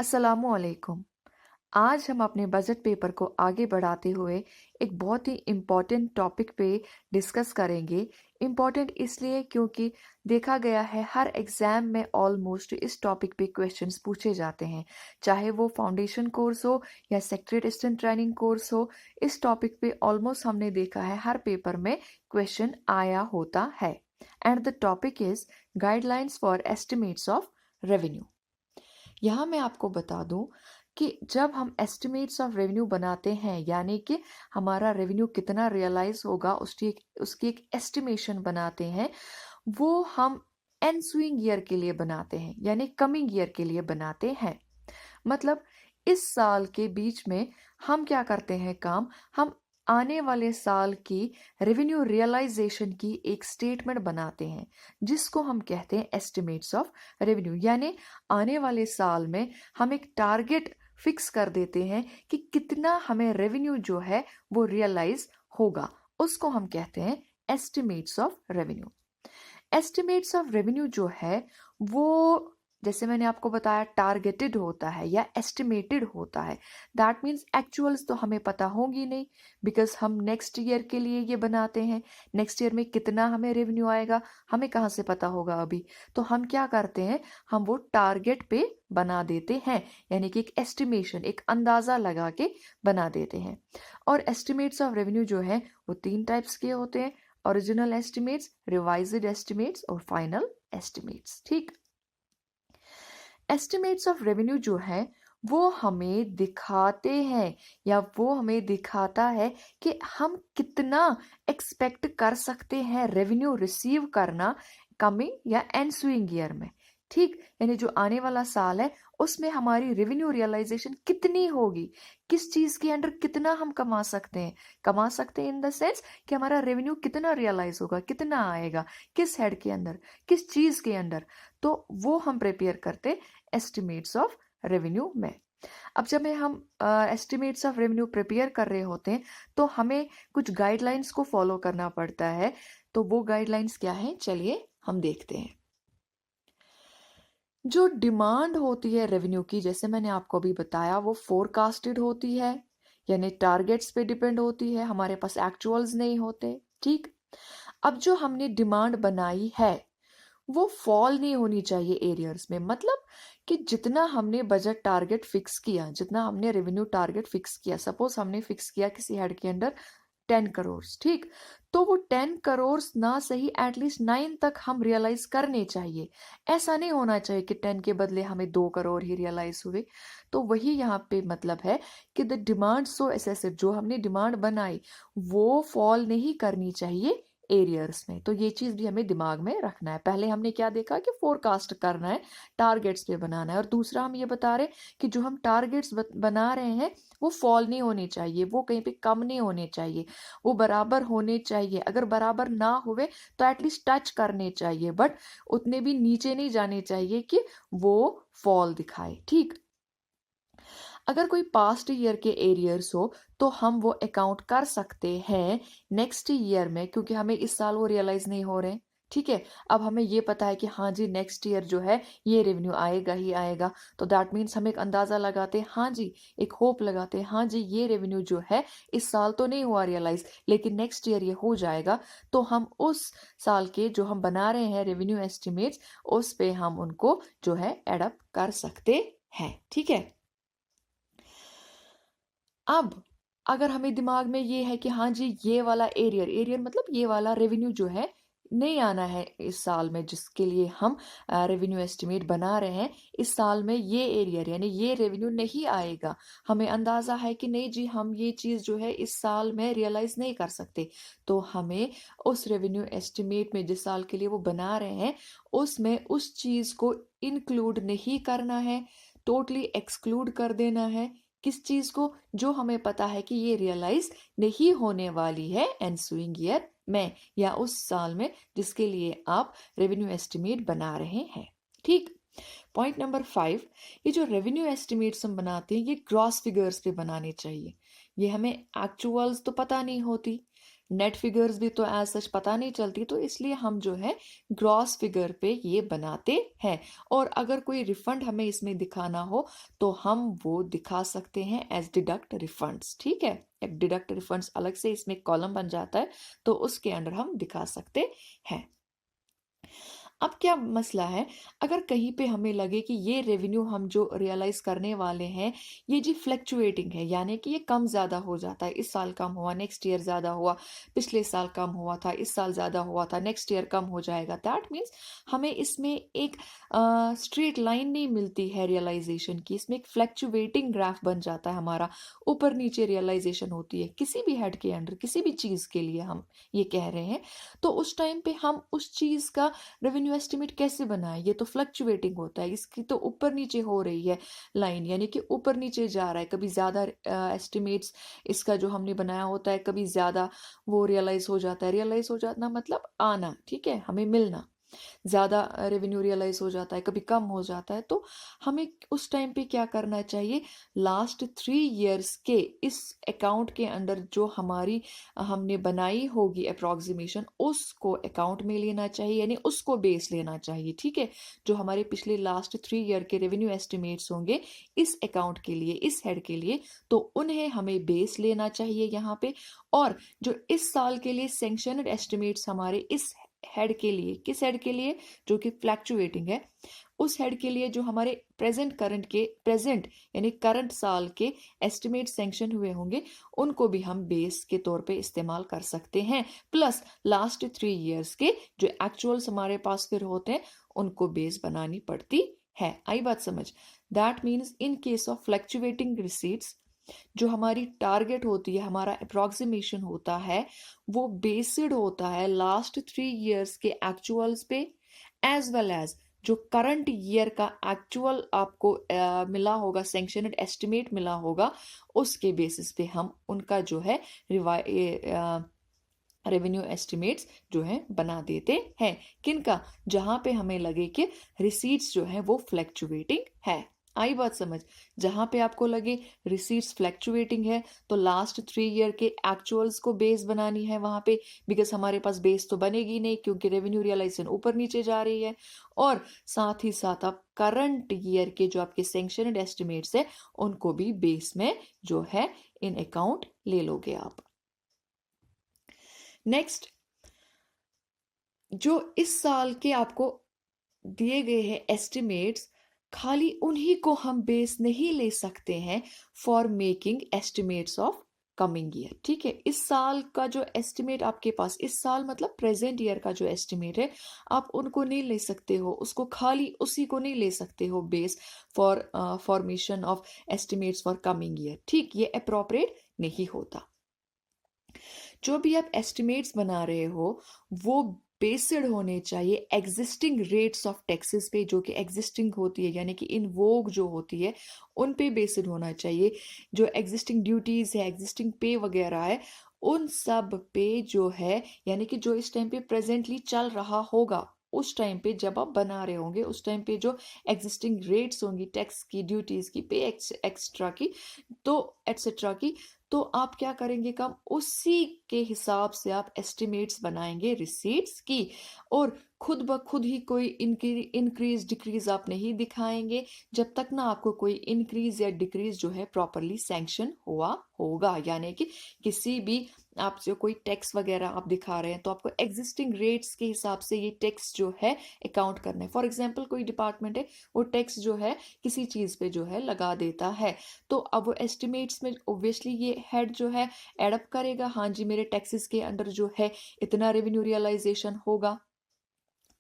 अस्सलामुअलैकुम। आज हम अपने बजट पेपर को आगे बढ़ाते हुए एक बहुत ही इम्पॉर्टेंट टॉपिक पे डिस्कस करेंगे। इम्पॉर्टेंट इसलिए क्योंकि देखा गया है हर एग्ज़ाम में ऑलमोस्ट इस टॉपिक पे क्वेश्चंस पूछे जाते हैं, चाहे वो फाउंडेशन कोर्स हो या सेक्रेटरी असिस्टेंट ट्रेनिंग कोर्स हो। इस टॉपिक पे ऑलमोस्ट हमने देखा है हर पेपर में क्वेश्चन आया होता है। And the topic is guidelines for estimates of revenue. यहाँ मैं आपको बता दूं कि जब हम एस्टिमेट्स ऑफ रेवेन्यू बनाते हैं, यानी कि हमारा रेवेन्यू कितना रियलाइज होगा उसकी एक एस्टिमेशन बनाते हैं, वो हम एनसुइंग ईयर के लिए बनाते हैं, यानी कमिंग ईयर के लिए बनाते हैं। मतलब इस साल के बीच में हम क्या करते हैं काम, हम आने वाले साल की रेवेन्यू रियलाइजेशन की एक स्टेटमेंट बनाते हैं, जिसको हम कहते हैं एस्टिमेट्स ऑफ रेवेन्यू। यानी आने वाले साल में हम एक टारगेट फिक्स कर देते हैं कि कितना हमें रेवेन्यू जो है वो रियलाइज होगा, उसको हम कहते हैं estimates of revenue. Estimates of revenue जो है वो, जैसे मैंने आपको बताया, टारगेटेड होता है या एस्टिमेटेड होता है। दैट मीन्स एक्चुअल्स तो हमें पता होंगी नहीं, बिकॉज हम नेक्स्ट ईयर के लिए ये बनाते हैं। नेक्स्ट ईयर में कितना हमें रेवेन्यू आएगा हमें कहाँ से पता होगा अभी। तो हम क्या करते हैं, हम वो टारगेट पे बना देते हैं, यानी कि एक एस्टिमेशन, एक अंदाजा लगा के बना देते हैं। और एस्टिमेट्स ऑफ रेवेन्यू जो है वो 3 टाइप्स के होते हैं: ओरिजिनल एस्टिमेट्स, रिवाइज्ड एस्टिमेट्स और फाइनल एस्टिमेट्स। ठीक। एस्टिमेट्स ऑफ रेवेन्यू जो है वो हमें दिखाते हैं, या वो हमें दिखाता है कि हम कितना एक्सपेक्ट कर सकते हैं रेवेन्यू रिसीव करना कमिंग या एनसुइंग ईयर में। ठीक, यानी जो आने वाला साल है उसमें हमारी रेवेन्यू रियलाइजेशन कितनी होगी, किस चीज के अंडर कितना हम कमा सकते हैं इन द सेंस कि हमारा रेवेन्यू कितना रियलाइज होगा, कितना आएगा, किस हेड के अंदर, किस चीज के अंदर। तो वो हम प्रिपेयर करते एस्टिमेट्स ऑफ रेवेन्यू में। अब जब में हम एस्टिमेट्स ऑफ रेवेन्यू प्रिपेयर कर रहे होते हैं तो हमें कुछ गाइडलाइंस को फॉलो करना पड़ता है। तो वो गाइडलाइंस क्या है, चलिए हम देखते हैं। जो डिमांड होती है रेवेन्यू की, जैसे मैंने आपको अभी बताया, वो फोरकास्टेड होती है, यानी टारगेट्स पे डिपेंड होती है, हमारे पास एक्चुअल्स नहीं होते। ठीक। अब जो हमने डिमांड बनाई है वो फॉल नहीं होनी चाहिए एरियर्स में। मतलब कि जितना हमने बजट टारगेट फिक्स किया, जितना हमने रेवेन्यू टारगेट फिक्स किया, सपोज हमने फिक्स किया किसी हेड के अंडर 10 करोड़, ठीक, तो वो 10 करोड़ ना सही एटलीस्ट 9 तक हम रियलाइज करने चाहिए। ऐसा नहीं होना चाहिए कि 10 के बदले हमें 2 करोड़ ही रियलाइज हुए। तो वही यहाँ पे मतलब है कि द डिमांड सो एसेसिव, जो हमने डिमांड बनाई वो फॉल नहीं करनी चाहिए एरियर्स में। तो ये चीज भी हमें दिमाग में रखना है। पहले हमने क्या देखा कि फोरकास्ट करना है, टारगेट्स पे बनाना है, और दूसरा हम ये बता रहे कि जो हम टारगेट्स बना रहे हैं वो फॉल नहीं होने चाहिए, वो कहीं पे कम नहीं होने चाहिए, वो बराबर होने चाहिए। अगर बराबर ना हुए तो एटलीस्ट टच करने चाहिए, बट उतने भी नीचे नहीं जाने चाहिए कि वो फॉल दिखाए। ठीक। अगर कोई पास्ट ईयर के एरियर्स हो तो हम वो अकाउंट कर सकते हैं नेक्स्ट ईयर में, क्योंकि हमें इस साल वो रियलाइज नहीं हो रहे। ठीक है। अब हमें ये पता है कि हाँ जी नेक्स्ट ईयर जो है ये रेवेन्यू आएगा ही आएगा, तो दैट मीन्स हम एक अंदाजा लगाते हैं, हाँ जी, एक होप लगाते हैं, हाँ जी ये रेवेन्यू जो है इस साल तो नहीं हुआ रियलाइज लेकिन नेक्स्ट ईयर ये हो जाएगा। तो हम उस साल के जो हम बना रहे हैं रेवेन्यू एस्टिमेट्स, उस पे हम उनको जो है एडअप कर सकते हैं। ठीक है। अब अगर हमें दिमाग में ये है कि हाँ जी ये वाला एरियर एरियर मतलब ये वाला रेवेन्यू जो है नहीं आना है इस साल में, जिसके लिए हम रेवेन्यू एस्टिमेट बना रहे हैं, इस साल में ये एरियर यानी ये रेवेन्यू नहीं आएगा, हमें अंदाजा है कि नहीं जी हम ये चीज जो है इस साल में रियलाइज नहीं कर सकते, तो हमें उस रेवेन्यू एस्टिमेट में जिस साल के लिए वो बना रहे हैं उसमें उस चीज को इंक्लूड नहीं करना है, टोटली एक्सक्लूड कर देना है। किस चीज को, जो हमें पता है कि ये रियलाइज नहीं होने वाली है एनसुइंग ईयर में या उस साल में जिसके लिए आप रेवेन्यू एस्टिमेट बना रहे हैं। ठीक। पॉइंट नंबर 5, ये जो रेवेन्यू एस्टिमेट्स हम बनाते हैं ये ग्रॉस फिगर्स पे बनाने चाहिए। ये हमें एक्चुअल्स तो पता नहीं होती, नेट फिगर्स भी तो एज सच पता नहीं चलती, तो इसलिए हम जो है ग्रॉस फिगर पे ये बनाते हैं। और अगर कोई रिफंड हमें इसमें दिखाना हो तो हम वो दिखा सकते हैं एज डिडक्ट रिफंड्स। ठीक है, एक डिडक्ट रिफंड्स अलग से इसमें कॉलम बन जाता है, तो उसके अंडर हम दिखा सकते हैं। अब क्या मसला है, अगर कहीं पे हमें लगे कि ये रेवेन्यू हम जो रियलाइज करने वाले हैं ये जी फ्लक्चुएटिंग है, यानी कि ये कम ज़्यादा हो जाता है, इस साल कम हुआ नेक्स्ट ईयर ज़्यादा हुआ, पिछले साल कम हुआ था इस साल ज़्यादा हुआ था नेक्स्ट ईयर कम हो जाएगा, दैट मीन्स हमें इसमें एक स्ट्रेट लाइन नहीं मिलती है रियलाइजेशन की, इसमें एक फ्लक्चुएटिंग ग्राफ बन जाता है हमारा, ऊपर नीचे रियलाइजेशन होती है किसी भी हेड के अंडर, किसी भी चीज़ के लिए हम ये कह रहे हैं। तो उस टाइम पे हम उस चीज़ का रेवेन्यू एस्टिमेट कैसे बनाए, ये तो फ्लक्चुएटिंग होता है, इसकी तो ऊपर नीचे हो रही है लाइन, यानी कि ऊपर नीचे जा रहा है, कभी ज़्यादा एस्टिमेट्स इसका जो हमने बनाया होता है कभी ज़्यादा वो रियलाइज हो जाता है, रियलाइज हो जाना मतलब आना, ठीक है, हमें मिलना, ज़्यादा रेवेन्यू रियलाइज हो जाता है कभी कम हो जाता है। तो हमें उस टाइम पे क्या करना चाहिए, लास्ट 3 इयर्स के इस अकाउंट के अंडर जो हमारी हमने बनाई होगी अप्रॉक्सीमेशन, उसको अकाउंट में लेना चाहिए, यानी उसको बेस लेना चाहिए। ठीक है, जो हमारे पिछले लास्ट 3 ईयर के रेवेन्यू एस्टिमेट्स होंगे इस अकाउंट के लिए, इस हेड के लिए, तो उन्हें हमें बेस लेना चाहिए यहाँ पे। और जो इस साल के लिए सैंक्शनड एस्टिमेट्स हमारे इस हेड के लिए, किस हेड के लिए, जो कि फ्लैक्चुएटिंग है, उस हेड के लिए जो हमारे प्रेजेंट यानी करंट साल के एस्टिमेट सैंक्शन हुए होंगे उनको भी हम बेस के तौर पे इस्तेमाल कर सकते हैं, प्लस लास्ट 3 इयर्स के जो एक्चुअल्स हमारे पास फिर होते हैं उनको बेस बनानी पड़ती है। आई बात समझ? That means in case of fluctuating receipts जो हमारी टारगेट होती है, हमारा अप्रोक्सीमेशन होता है, वो बेस्ड होता है लास्ट 3 इयर्स के एक्चुअल्स पे, एज वेल एज जो करंट ईयर का एक्चुअल आपको मिला होगा, सैंक्शनड एस्टिमेट मिला होगा, उसके बेसिस पे हम उनका जो है रेवेन्यू एस्टिमेट्स जो है बना देते हैं। किनका? जहां पे हमें लगे कि रिसीट्स जो है वो फ्लैक्चुएटिंग है। आई बात समझ? जहां पे आपको लगे रिसीट्स फ्लैक्चुएटिंग है तो लास्ट 3 ईयर के एक्चुअल्स को बेस बनानी है वहां पे, बिकॉज हमारे पास बेस तो बनेगी नहीं क्योंकि रेवेन्यू रियलाइजेशन ऊपर नीचे जा रही है। और साथ ही साथ आप करंट ईयर के जो आपके सैंक्शनड एस्टिमेट्स है उनको भी बेस में जो है इन अकाउंट ले लोगे आप। नेक्स्ट, जो इस साल के आपको दिए गए हैं एस्टिमेट्स, खाली उन्हीं को हम बेस नहीं ले सकते हैं for making estimates of coming year. ठीक है, इस साल का जो एस्टिमेट आपके पास, इस साल मतलब प्रेजेंट ईयर का जो एस्टिमेट है, आप उनको नहीं ले सकते हो, उसको खाली उसी को नहीं ले सकते हो base for formation of estimates for coming year. ठीक, ये अप्रोप्रिएट नहीं होता। जो भी आप एस्टिमेट्स बना रहे हो वो बेस्ड होने चाहिए एग्जिस्टिंग रेट्स ऑफ टैक्सेस पे, जो कि एग्जिस्टिंग होती है, यानी कि इन वोग जो होती है उन पे बेस्ड होना चाहिए। जो एग्जिस्टिंग ड्यूटीज है, एग्जिस्टिंग पे वगैरह है, उन सब पे जो है, यानी कि जो इस टाइम पे प्रेजेंटली चल रहा होगा, उस टाइम पे जब आप बना रहे होंगे उस टाइम पे जो एग्जिस्टिंग रेट्स होंगी टैक्स की, ड्यूटीज की, पे एक्स्ट्रा की, तो एटसेट्रा की, तो आप क्या करेंगे काम, उसी के हिसाब से आप एस्टिमेट्स बनाएंगे रिसीट्स की। और खुद ब खुद ही कोई इंक्रीज डिक्रीज आप नहीं दिखाएंगे जब तक ना आपको कोई इंक्रीज या डिक्रीज जो है प्रॉपरली सैंक्शन हुआ होगा। यानी कि किसी भी आप जो कोई टैक्स वगैरह आप दिखा रहे हैं तो आपको एग्जिस्टिंग रेट्स के हिसाब से ये टैक्स जो है अकाउंट करना है। फॉर एग्जांपल कोई डिपार्टमेंट है, वो टैक्स जो है किसी चीज पे जो है लगा देता है, तो अब वो एस्टिमेट्स में ऑब्वियसली ये हेड जो है एडअप करेगा, हाँ जी मेरे टैक्सेस के अंडर जो है इतना रेवेन्यू रियलाइजेशन होगा,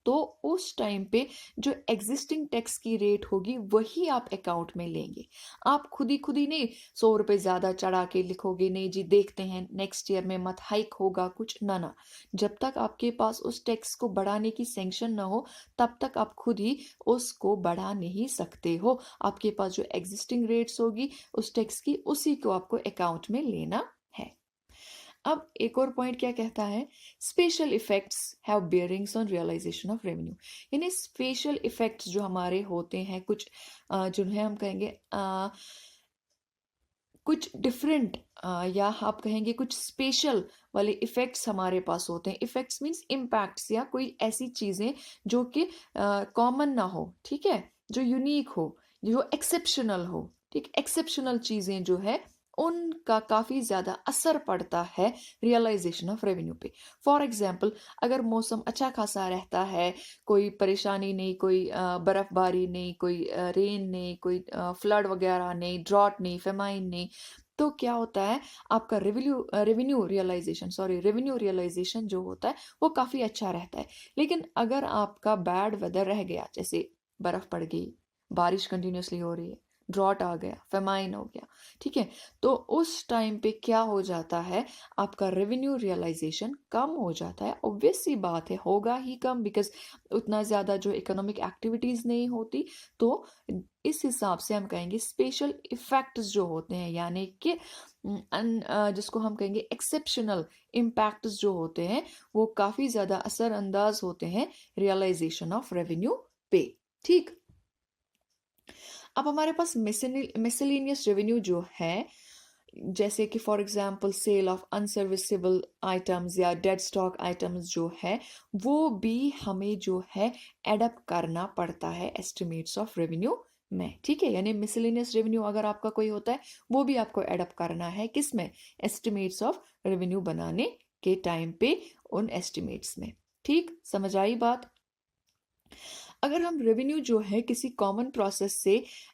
तो उस टाइम पे जो एग्जिस्टिंग टैक्स की रेट होगी वही आप अकाउंट में लेंगे। आप खुद ही नहीं 100 रुपए ज्यादा चढ़ा के लिखोगे, नहीं जी देखते हैं नेक्स्ट ईयर में मत हाइक होगा कुछ, ना ना, जब तक आपके पास उस टैक्स को बढ़ाने की सैंक्शन ना हो तब तक आप खुद ही उसको बढ़ा नहीं सकते हो। आपके पास जो एग्जिस्टिंग रेट्स होगी उस टैक्स की, उसी को आपको अकाउंट में लेना है। अब एक और पॉइंट क्या कहता है, special effects have bearings on realisation of revenue, यानी स्पेशल इफेक्ट्स जो हमारे होते हैं कुछ जो है हम कहेंगे कुछ डिफरेंट या आप कहेंगे कुछ स्पेशल वाले इफ़ेक्ट्स हमारे पास होते हैं। इफ़ेक्ट्स मीन्स इम्पैक्ट्स या कोई ऐसी चीज़ें जो कि कॉमन ना हो, ठीक है? जो यूनिक हो, जो एक्सेप्शनल हो, ठीक? एक्सेप्शनल चीज़ें जो है उनका काफ़ी ज़्यादा असर पड़ता है रियलाइज़ेशन ऑफ रेवेन्यू पे। फॉर एग्ज़ाम्पल अगर मौसम अच्छा खासा रहता है, कोई परेशानी नहीं, कोई बर्फ़बारी नहीं, कोई रेन नहीं, कोई फ्लड वगैरह नहीं, ड्रॉट नहीं, फेमाइन नहीं, तो क्या होता है आपका रेवेन्यू रियलाइज़ेशन जो होता है वो काफ़ी अच्छा रहता है। लेकिन अगर आपका बैड वेदर रह गया, जैसे बर्फ़ पड़ गई, बारिश कंटिन्यूअसली हो रही है, ड्रॉट आ गया, फेमाइन हो गया, ठीक है? तो उस टाइम पे क्या हो जाता है, आपका रेवेन्यू रियलाइज़ेशन कम हो जाता है। ऑब्वियस सी बात है, होगा ही कम, बिकॉज़ उतना ज़्यादा जो इकोनॉमिक एक्टिविटीज़ नहीं होती। तो इस हिसाब से हम कहेंगे स्पेशल इफ़ेक्ट्स जो होते हैं, यानी कि जिसको हम कहेंगे एक्सेप्शनल इम्पैक्ट्स जो होते हैं, वो काफ़ी ज़्यादा असरअंदाज होते हैं रियलाइज़ेशन ऑफ रेवेन्यू पे, ठीक? अब हमारे पास मिसलेनियस रेवेन्यू जो है, जैसे कि for example sale of unserviceable items या डेड स्टॉक आइटम्स जो है, वो भी हमें जो है एडप्ट करना पड़ता है एस्टिमेट्स ऑफ रेवेन्यू में, ठीक है? यानी मिसलेनियस रेवेन्यू अगर आपका कोई होता है, वो भी आपको एडप्ट करना है किसमें? एस्टिमेट्स ऑफ रेवेन्यू बनाने के टाइम पे उन एस्टिमेट्स में, ठीक? समझ आई बात? अगर हम रेवेन्यू जो है किसी कॉमन प्रोसेस से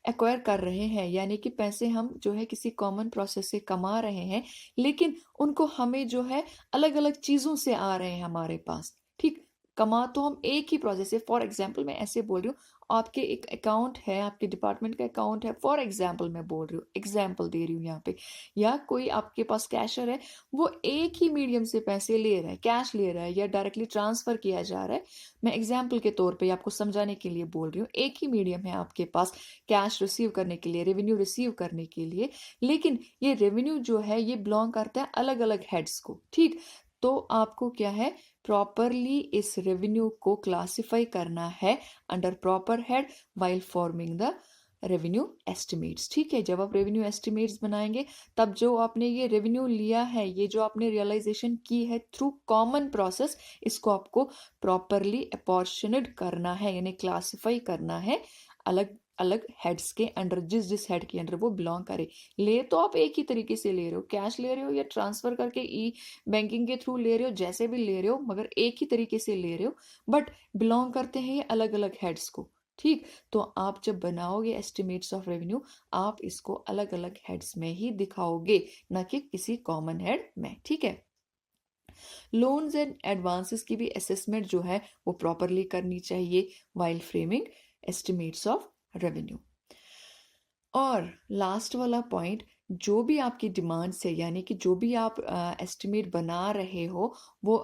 एक्वायर कर रहे हैं, यानी कि पैसे हम जो है किसी कॉमन प्रोसेस से कमा रहे हैं, लेकिन उनको हमें जो है अलग अलग चीज़ों से आ रहे हैं हमारे पास, ठीक? कमा तो हम एक ही प्रोसेस से, फॉर एग्जाम्पल मैं ऐसे बोल रही हूँ, आपके एक अकाउंट है, आपके डिपार्टमेंट का अकाउंट है, फॉर एग्जाम्पल मैं बोल रही हूँ, एग्जाम्पल दे रही हूँ यहाँ पे, या कोई आपके पास कैशर है, वो एक ही मीडियम से पैसे ले रहा है, कैश ले रहा है या डायरेक्टली ट्रांसफर किया जा रहा है। मैं एग्जाम्पल के तौर पे आपको समझाने के लिए बोल रही हूँ, एक ही मीडियम है आपके पास कैश रिसीव करने के लिए, रेवेन्यू रिसीव करने के लिए, लेकिन ये रेवेन्यू जो है ये बिलोंग करता है अलग अलग हेड्स को, ठीक? तो आपको क्या है, प्रॉपरली इस रेवेन्यू को क्लासिफाई करना है under proper head while forming the revenue estimates, ठीक है? जब आप रेवेन्यू एस्टिमेट्स बनाएंगे, तब जो आपने ये रेवेन्यू लिया है, ये जो आपने रियलाइजेशन की है थ्रू कॉमन प्रोसेस, इसको आपको प्रॉपरली अपॉर्चुनेट करना है, यानी क्लासिफाई करना है अलग अलग हेड्स के अंडर, जिस जिस हेड के अंडर वो बिलोंग करे। ले तो आप एक ही तरीके से ले रहे हो, कैश ले रहे हो या ट्रांसफर करके ई बैंकिंग के थ्रू ले रहे हो, जैसे भी ले रहे हो, मगर एक ही तरीके से ले रहे हो, बट बिलोंग करते हैं ये अलग अलग हेड्स को, ठीक? तो आप जब बनाओगे एस्टिमेट्स ऑफ रेवेन्यू, आप इसको अलग अलग हेड्स में ही दिखाओगे, ना कि किसी कॉमन हेड में, ठीक है? लोन्स एंड एडवांसेस की भी असेसमेंट जो है वो प्रॉपरली करनी चाहिए while framing estimates of revenue. और लास्ट वाला पॉइंट, जो भी आपकी डिमांड्स है, यानी कि जो भी आप एस्टिमेट बना रहे हो, वो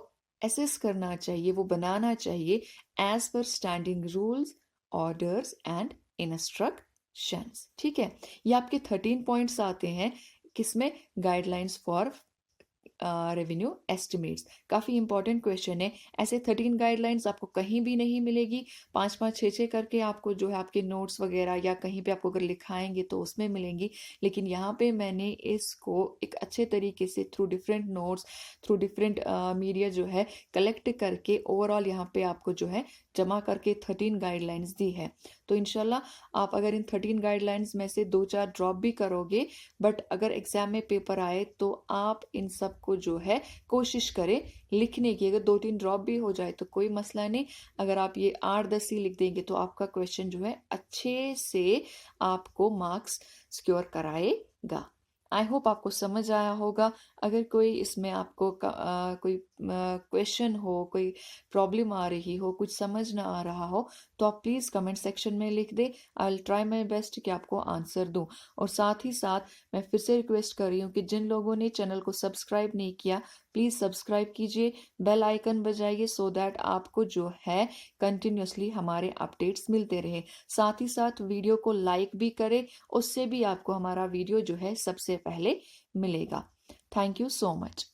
एसेस करना चाहिए, वो बनाना चाहिए as per standing rules, orders and instructions, ठीक है? ये आपके 13 पॉइंट्स आते हैं, किसमें? Guidelines for revenue estimates. काफ़ी इंपॉर्टेंट क्वेश्चन है। ऐसे 13 गाइडलाइंस आपको कहीं भी नहीं मिलेगी, 5-5 6-6 करके आपको जो है आपके नोट्स वगैरह या कहीं पे आपको अगर लिखाएंगे तो उसमें मिलेंगी, लेकिन यहाँ पे मैंने इसको एक अच्छे तरीके से through different notes, through different media जो है कलेक्ट करके ओवरऑल यहाँ पे आपको जो है जमा करके 13 गाइडलाइंस दी है। तो इंशाल्लाह आप अगर इन 13 गाइडलाइंस में से 2-4 ड्रॉप भी करोगे, बट अगर एग्जाम में पेपर आए तो आप इन सब को जो है कोशिश करें लिखने की। अगर 2-3 ड्रॉप भी हो जाए तो कोई मसला नहीं, अगर आप ये 8-10 ही लिख देंगे तो आपका क्वेश्चन जो है अच्छे से आपको मार्क्स सिक्योर कराएगा। आई होप आपको समझ आया होगा। अगर कोई इसमें आपको कोई क्वेश्चन हो, कोई प्रॉब्लम आ रही हो, कुछ समझ ना आ रहा हो, तो आप प्लीज़ कमेंट सेक्शन में लिख दे। I will try my best कि आपको आंसर दूं। और साथ ही साथ मैं फिर से रिक्वेस्ट कर रही हूँ कि जिन लोगों ने चैनल को सब्सक्राइब नहीं किया, प्लीज़ सब्सक्राइब कीजिए, बेल आइकन बजाइए, सो दैट आपको जो है कंटिन्यूसली हमारे अपडेट्स मिलते रहे। साथ ही साथ वीडियो को लाइक भी करें, उससे भी आपको हमारा वीडियो जो है सबसे पहले मिलेगा। Thank you so much.